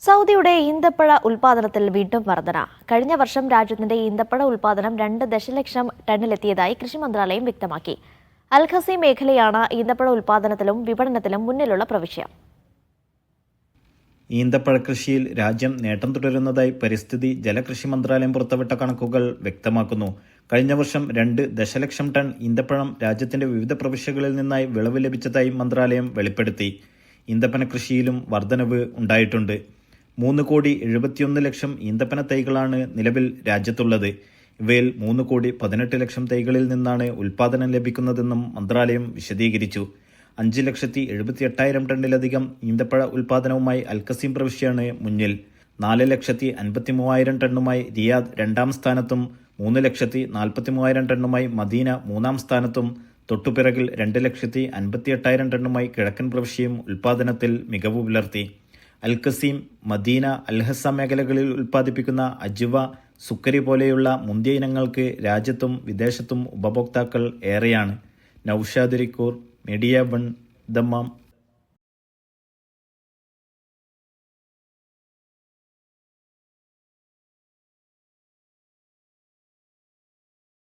സൗദിയുടെ ഈന്തപ്പഴ ഉൽപാദനത്തിൽ വീണ്ടും വർധന. കഴിഞ്ഞ വർഷം രാജ്യത്തിന്റെ ഈന്തപ്പഴ ഉൽപാദനം 2 ദശലക്ഷം ടണ്ണിലെത്തിയതായി കൃഷി മന്ത്രാലയം വ്യക്തമാക്കി. അൽ-ഖസീം മേഖലയാണ് ഈന്തപ്പഴ ഉൽപാദനത്തിലും വിപണനത്തിലും മുന്നിലുള്ള പ്രവിശ്യ. ഈന്തപ്പഴ കൃഷിയിൽ രാജ്യം നേട്ടം തുടരുന്നതായി പരിസ്ഥിതി ജലകൃഷി മന്ത്രാലയം പുറത്തുവിട്ട കണക്കുകൾ വ്യക്തമാക്കുന്നു. കഴിഞ്ഞ വർഷം 2 ദശലക്ഷം ടൺ ഈന്തപ്പഴം രാജ്യത്തിന്റെ വിവിധ പ്രവിശ്യകളിൽ നിന്നായി വിളവ് ലഭിച്ചതായി മന്ത്രാലയം വെളിപ്പെടുത്തി. ഈന്തപ്പന കൃഷിയിലും വർധനവ് ഉണ്ടായിട്ടുണ്ട്. 3,71,00,000 ഈന്തപ്പന തൈകളാണ് നിലവിൽ രാജ്യത്തുള്ളത്. ഇവയിൽ 3,18,00,000 തൈകളിൽ നിന്നാണ് ഉൽപാദനം ലഭിക്കുന്നതെന്നും മന്ത്രാലയം വിശദീകരിച്ചു. 5,78,000 ടണ്ണിലധികം ഈന്തപ്പഴ ഉൽപാദനവുമായി അൽ-ഖസീം പ്രവിശ്യയാണ് മുന്നിൽ. 4,53,000 ടണ്ണുമായി റിയാദ് 2ാം സ്ഥാനത്തും 3,43,000 ടണ്ണുമായി മദീന 3ാം സ്ഥാനത്തും തൊട്ടുപിറകിൽ 2,58,000 ടണ്ണുമായി കിഴക്കൻ പ്രവിശ്യയും ഉൽപാദനത്തിൽ മികവ് പുലർത്തി. അൽ-ഖസീം, മദീന, അൽ-ഹസ മേഖലകളിൽ ഉൽപ്പാദിപ്പിക്കുന്ന അജ്വ, സുക്കരി പോലെയുള്ള മുന്തിയ ഇനങ്ങൾക്ക് രാജ്യത്തും വിദേശത്തും ഉപഭോക്താക്കൾ ഏറെയാണ്. Noushad Rikkur, media 1, Dammam.